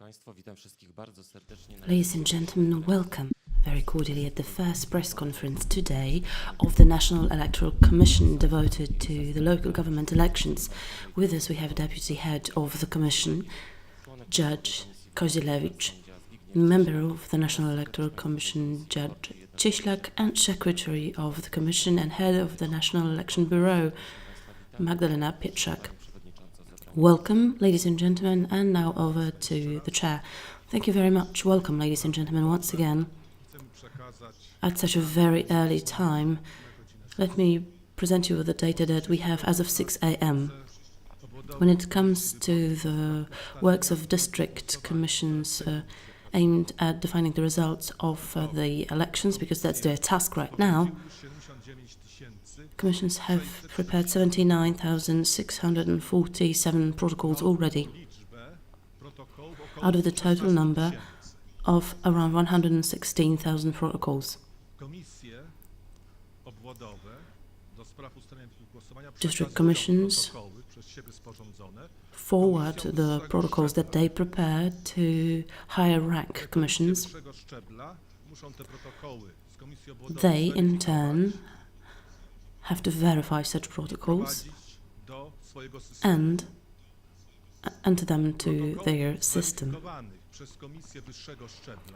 Państwo, witam wszystkich bardzo serdecznie. Ladies and gentlemen, welcome very cordially at the first press conference today of the National Electoral Commission devoted to the local government elections. With us we have Deputy Head of the Commission, Judge Kozielewicz, Member of the National Electoral Commission, Judge Cieślak, and Secretary of the Commission and Head of the National Election Bureau, Magdalena Pietrzak. Welcome, ladies and gentlemen, and now over to the chair. Thank you very much. Welcome, ladies and gentlemen, once again. At such a very early time, let me present you with the data that we have as of 6 a.m. When it comes to the works of district commissions aimed at defining the results of the elections, because that's their task right now, commissions have prepared 79,647 protocols already, out of the total number of around 116,000 protocols. District commissions forward the protocols that they prepare to higher rank commissions. They, in turn, have to verify such protocols and enter them to their system.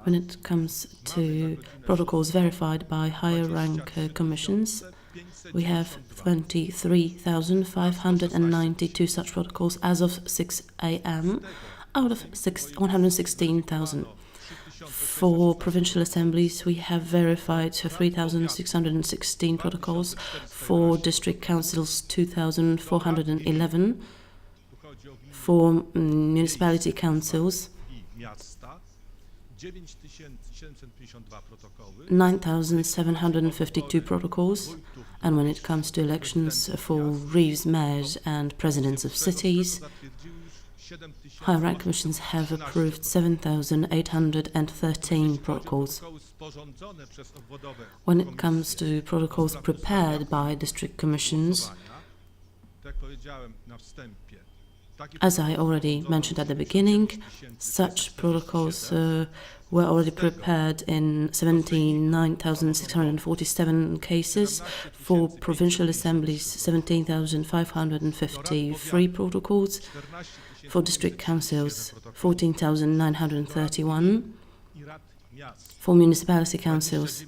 When it comes to protocols verified by higher rank commissions, we have 23,592 such protocols as of 6 a.m. out of 116,000. For provincial assemblies, we have verified 3,616 protocols. For district councils, 2,411. For municipality councils, 9,752 protocols. And when it comes to elections for reeves, mayors and presidents of cities, higher rank commissions have approved 7,813 protocols. When it comes to protocols prepared by district commissions, as I already mentioned at the beginning, such protocols were already prepared in 79,647 cases. For provincial assemblies, 17,553 protocols. For district councils, 14,931. For municipality councils,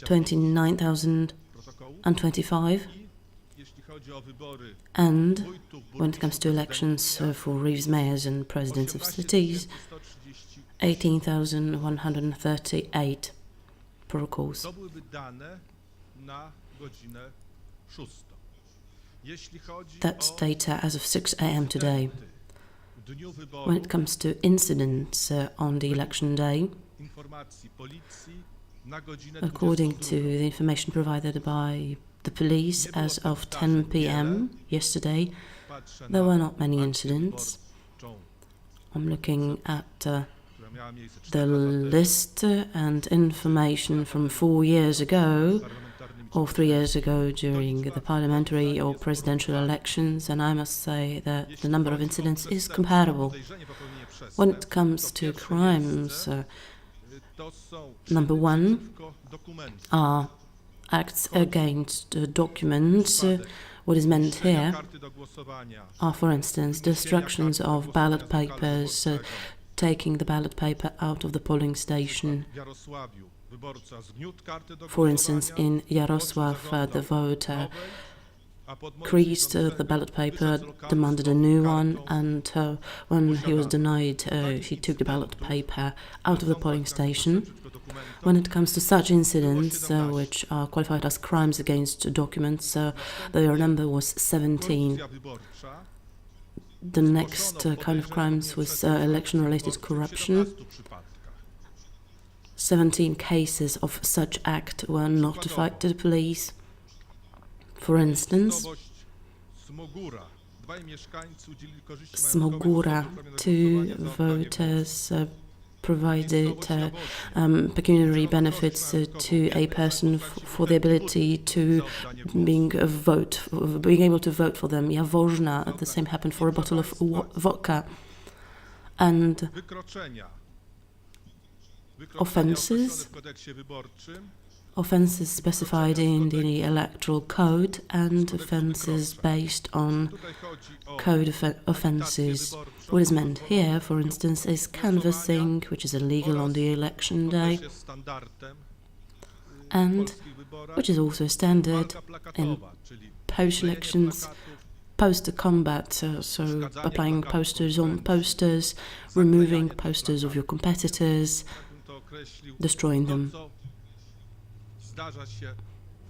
29,025. And when it comes to elections for reeves, mayors and presidents of cities, 18,138 protocols. That's data as of 6 a.m. today. When it comes to incidents on the election day, according to the information provided by the police as of 10 p.m. yesterday, there were not many incidents. I'm looking at the list and information from 4 years ago or 3 years ago during the parliamentary or presidential elections, and I must say that the number of incidents is comparable. When it comes to crimes, number one are acts against documents. What is meant here are, for instance, destructions of ballot papers, taking the ballot paper out of the polling station. For instance, in Jarosław, the voter creased the ballot paper, demanded a new one, and when he was denied, he took the ballot paper out of the polling station. When it comes to such incidents, which are qualified as crimes against documents, their number was 17. The next kind of crimes was election-related corruption. 17 cases of such act were notified to the police. For instance, Smogura, 2 voters provided pecuniary benefits to a person for the ability to being able to vote for them. Jaworzna, the same happened for a bottle of vodka. and Wykroczenia. Offences. Określone w kodeksie wyborczym. Offences specified in the electoral code and offences based on Tutaj chodzi o code offences. What is meant here, for instance, is canvassing, which is illegal on the election day, to też jest standardem w and polskich wyborach. which is also a standard Walka in plakatowa, czyli Polish klejenie elections. plakatów, Poster combat, so applying posters on posters, removing posters of your competitors, tak bym to określił, destroying them. to, co zdarza się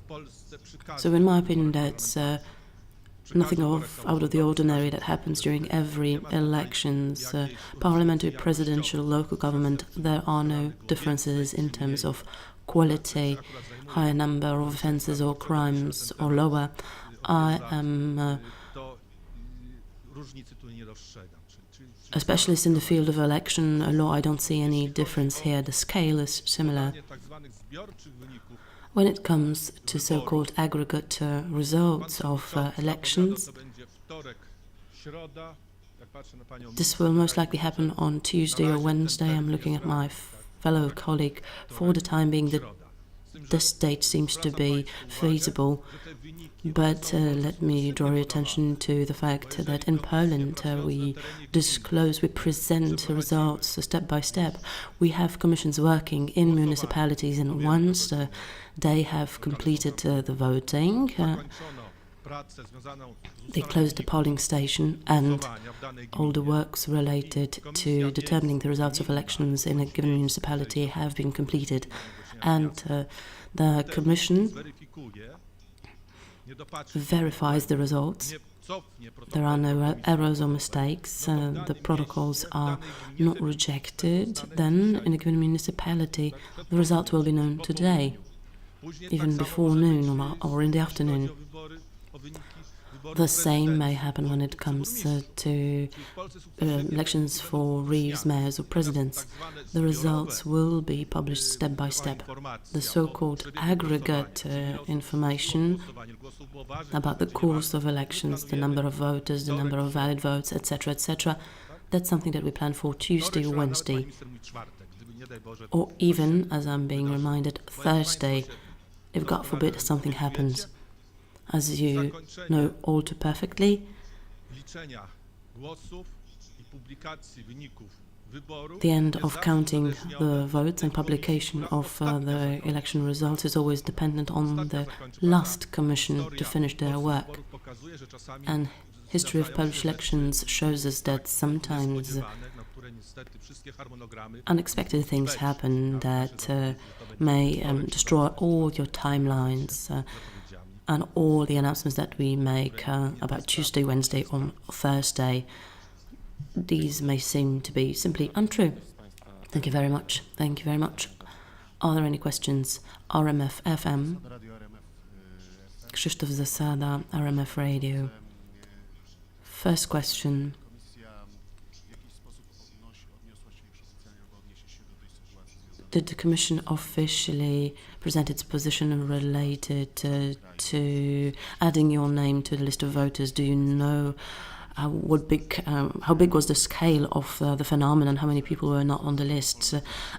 w Polsce przy każdych So in my opinion, wyborach that's parlamentarnych, nothing out of the ordinary that happens during every elections, parliamentary, presidential, local government. There are no differences in terms of quality, higher number of offences or crimes or lower. I am to różnicy tu nie dostrzegam. Czyli a specialist in the field of election law. I don't see any difference here. The scale is similar. tak zwanych zbiorczych wyników. When it comes to so-called aggregate results of elections, To będzie wtorek, środa. Jak patrzę na panią this will most likely happen on Tuesday or Wednesday. I'm looking at my fellow colleague. For the time being, this date seems to be feasible. But let me draw your attention to the fact that in Poland we present results step by step. We have commissions working in municipalities, and once they have completed the voting, they close the polling station, and all the works related to determining the results of elections in a given municipality have been completed. And the Commission verifies the results. There are no errors or mistakes. The protocols are not rejected. Then, in a given municipality, the results will be known today, even before noon or in the afternoon. The same may happen when it comes to elections for reeves, mayors or presidents. The results will be published step by step. The so-called aggregate information about the course of elections, the number of voters, the number of valid votes, etc., etc., that's something that we plan for Tuesday or Wednesday, or even, as I'm being reminded, Thursday, if God forbid something happens. As you know all too perfectly, the end of counting the votes and publication of the election results is always dependent on the last commission to finish their work. And history of Polish elections shows us that sometimes unexpected things happen that may destroy all your timelines and all the announcements that we make about Tuesday, Wednesday, or Thursday. These may seem to be simply untrue. Thank you very much. Thank you very much. Are there any questions? RMF FM. Krzysztof Zasada, RMF Radio. First question. Did the Commission officially present its position related to adding your name to the list of voters? Do you know how big was the scale of the phenomenon? How many people were not on the list?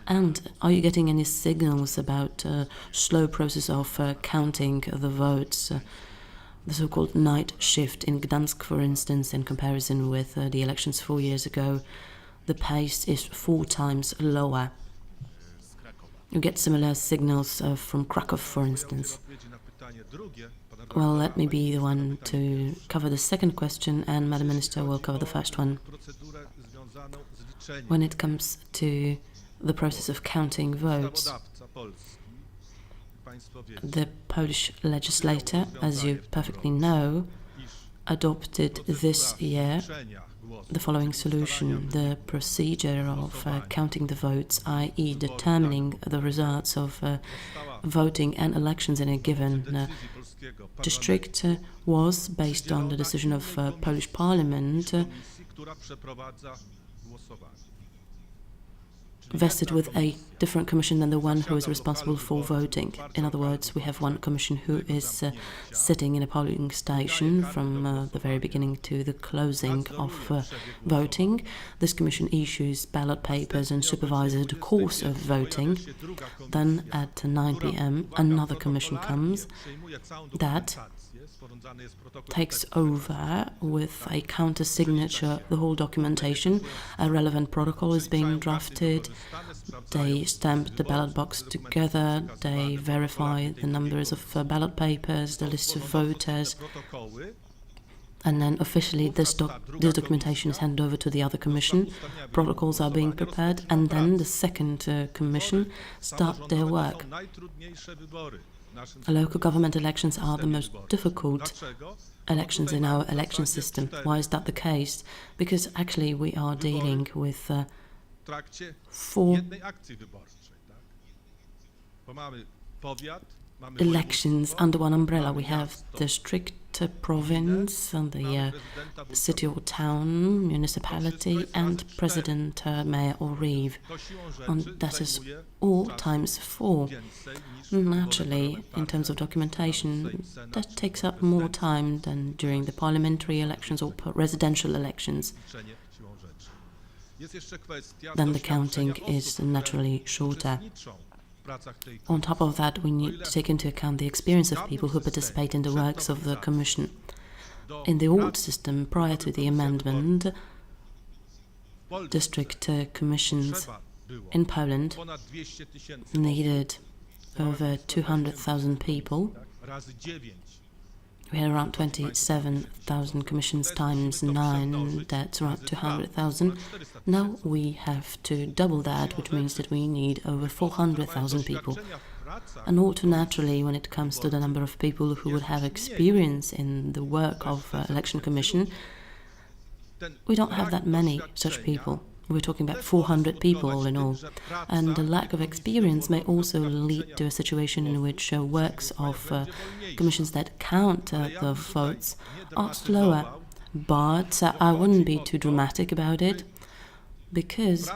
And are you getting any signals about slow process of counting the votes? The so-called night shift in Gdansk, for instance, in comparison with the elections 4 years ago, the pace is 4 times lower. You get similar signals from Krakow, for instance. Well, let me be the one to cover the second question, and Madam Minister will cover the first one. When it comes to the process of counting votes, the Polish legislator, as you perfectly know, adopted this year the following solution: the procedure of counting the votes, i.e. determining the results of voting and elections in a given district, was based on the decision of Polish Parliament, vested with a different commission than the one who is responsible for voting. In other words, we have one commission who is sitting in a polling station from the very beginning to the closing of voting. This commission issues ballot papers and supervises the course of voting. Then at 9 p.m. another commission comes that takes over with a counter signature the whole documentation. A relevant protocol is being drafted. They stamp the ballot box together. They verify the numbers of ballot papers, the list of voters, and then officially this documentation is handed over to the other commission. Protocols are being prepared, and then the second commission start their work. Local government elections are the most difficult elections in our election system. Why is that the case? Because actually we are dealing with four elections under one umbrella. We have district, province, and the city or town, municipality, and president, mayor or reeve. And that is all times 4. Naturally, in terms of documentation, that takes up more time than during the parliamentary elections or residential elections. Then the counting is naturally shorter. On top of that, we need to take into account the experience of people who participate in the works of the Commission. In the old system, prior to the amendment, district commissions in Poland needed over 200,000 people. We had around 27,000 commissions times 9, that's around 200,000. Now we have to double that, which means that we need over 400,000 people. And also naturally, when it comes to the number of people who would have experience in the work of election commission, we don't have that many such people. We're talking about 400 people all in all. And the lack of experience may also lead to a situation in which works of commissions that count the votes are slower. But I wouldn't be too dramatic about it, because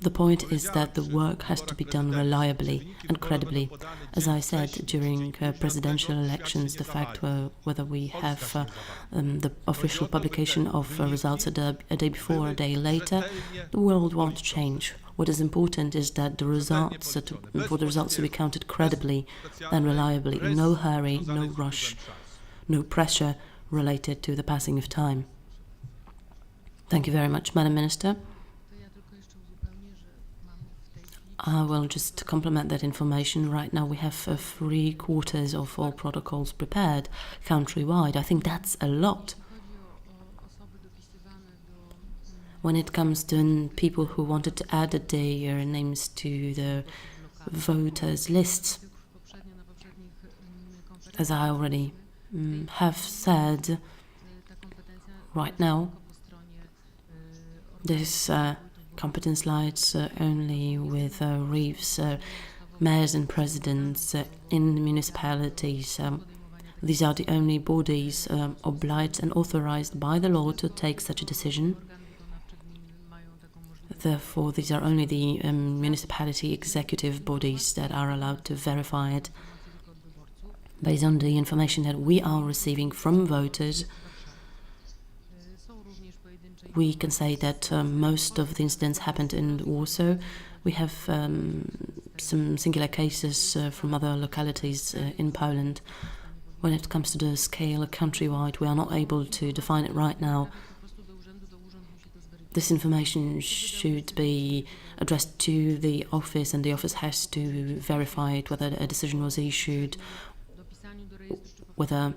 the point is that the work has to be done reliably and credibly. As I said, during presidential elections, the fact whether we have the official publication of results a day before or a day later, the world won't change. What is important is that the results for the results to be counted credibly and reliably. No hurry, no rush, no pressure related to the passing of time. Thank you very much, Madam Minister. I will just complement that information. Right now we have 3/4 of all protocols prepared countrywide. I think that's a lot. When it comes to people who wanted to add their names to the voters' lists, as I already have said, right now this competence lies only with reeves, mayors and presidents in the municipalities. These are the only bodies obliged and authorized by the law to take such a decision. Therefore, these are only the municipality executive bodies that are allowed to verify it. Based on the information that we are receiving from voters, we can say that most of the incidents happened in Warsaw. We have some singular cases from other localities in Poland. When it comes to the scale countrywide, we are not able to define it right now. This information should be addressed to the office, and the office has to verify it, whether a decision was issued, whether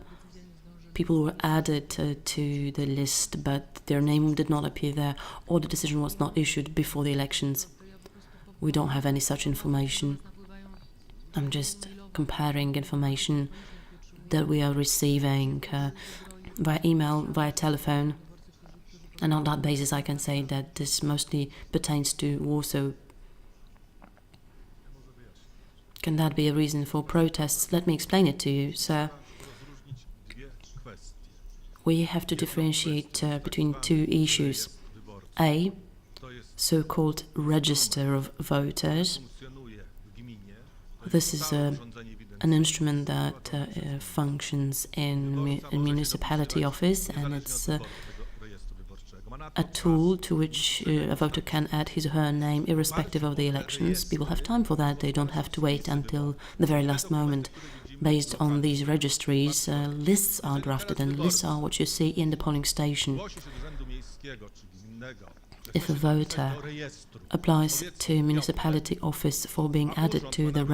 people were added to the list but their name did not appear there, or the decision was not issued before the elections. We don't have any such information. I'm just comparing information that we are receiving via email, via telephone, and on that basis I can say that this mostly pertains to Warsaw. Can that be a reason for protests? Let me explain it to you, sir. We have to differentiate between two issues. A, so-called register of voters. Funkcjonuje w gminie. This is Stałe urządzenie an instrument that functions in municipality office, and it's a tool to which a voter can add his or her name irrespective of the elections. People have time for that. They don't have to wait until the very last moment. Based on these registries, lists are drafted, and lists are what you see in the polling station. Zgłosi się do urzędu miejskiego czy gminnego. If a voter Do rejestru. applies to municipality office for being added to the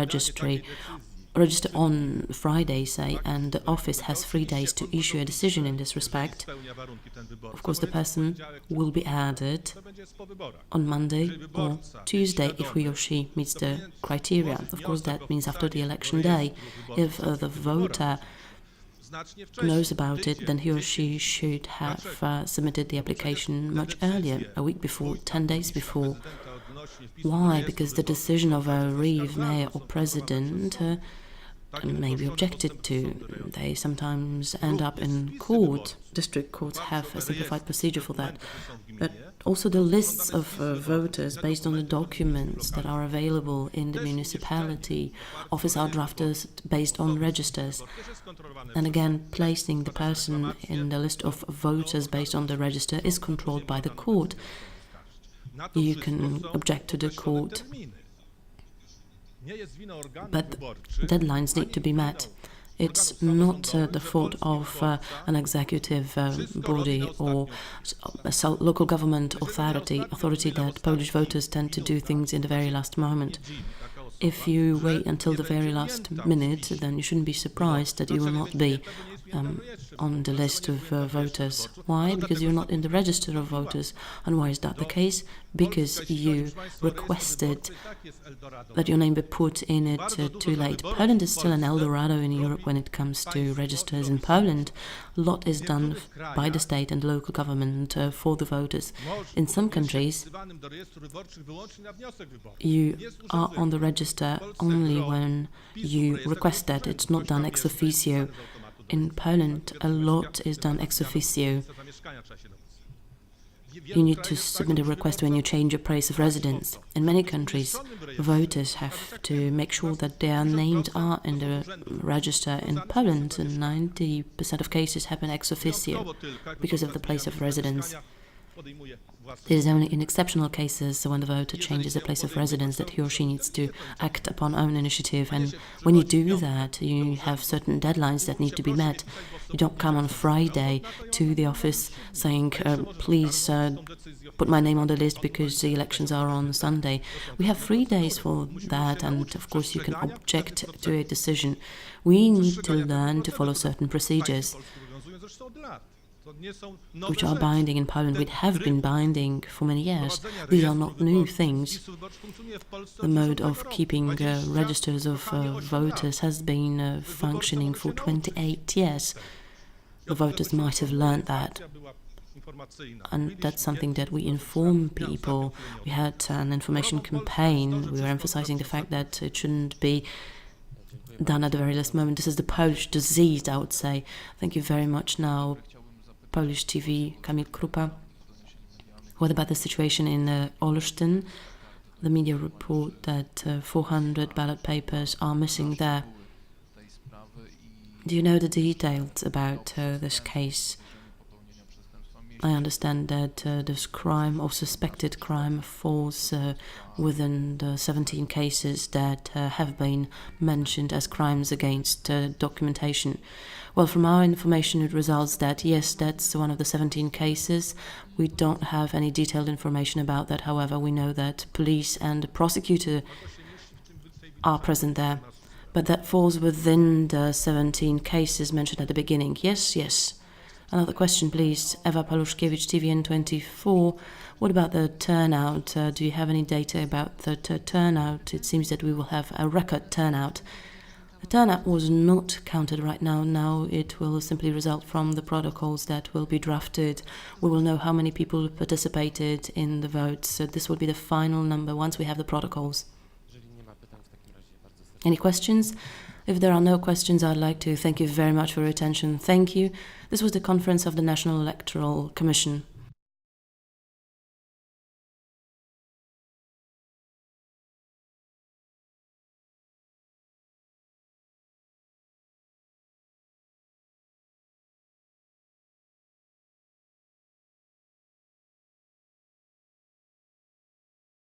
register on Friday, say, and the office has 3 days to issue a decision in this respect, Spełnia warunki ten wyborca. of course the person will be added To będzie jest po wyborach. on Monday or Tuesday if he or she meets the criteria. Of course that means after the election day. If the voter Znacznie wcześniej. knows about it, then he or she should have submitted the application much earlier, a week before, 10 days before. Why? Because the decision of a reeve, mayor or president may be objected to. They sometimes end up in court. District courts have a simplified procedure for that. But also the lists of voters based on the documents that are available in the municipality office are drafted based on registers. And again, placing the person in the list of voters based on the register is controlled by the court. You can object to the court, but deadlines need to be met. It's not the fault of an executive body or a local government authority that Polish voters tend to do things in the very last moment. If you wait until the very last minute, then you shouldn't be surprised that you will not be on the list of voters. Why? Because you're not in the register of voters. And why is that the case? Because you requested that your name be put in it too late. Poland is still an Eldorado in Europe when it comes to registers. In Poland, a lot is done by the state and local government for the voters. In some countries, you are on the register only when you request that. It's not done ex officio. In Poland, a lot is done ex officio. You need to submit a request when you change your place of residence. In many countries, voters have to make sure that their names are in the register. In Poland, 90% of cases happen ex officio because of the place of residence. It is only in exceptional cases when the voter changes the place of residence that he or she needs to act upon own initiative. And when you do that, you have certain deadlines that need to be met. You don't come on Friday to the office saying, please put my name on the list because the elections are on Sunday. We have 3 days for that, and of course you can object to a decision. We need to learn to follow certain procedures which are binding in Poland, which have been binding for many years. These are not new things. The mode of keeping registers of voters has been functioning for 28 years. The voters might have learned that. And that's something that we inform people. We had an information campaign. We were emphasizing the fact that it shouldn't be done at the very last moment. This is the Polish disease, I would say. Thank you very much. Now, Polish TV, Kamil Krupa. What about the situation in Olsztyn? The media report that 400 ballot papers are missing there. Do you know the details about this case? I understand that this crime or suspected crime falls within the 17 cases that have been mentioned as crimes against documentation. Well, from our information, it results that, yes, that's one of the 17 cases. We don't have any detailed information about that. However, we know that police and the prosecutor are present there. But that falls within the 17 cases mentioned at the beginning. Yes, yes. Another question, please. Eva Paluszkiewicz, TVN24. What about the turnout? Do you have any data about the turnout? It seems that we will have a record turnout. The turnout was not counted right now. Now it will simply result from the protocols that will be drafted. We will know how many people participated in the votes. So this will be the final number once we have the protocols. Any questions? If there are no questions, I'd like to thank you very much for your attention. Thank you. This was the conference of the National Electoral Commission.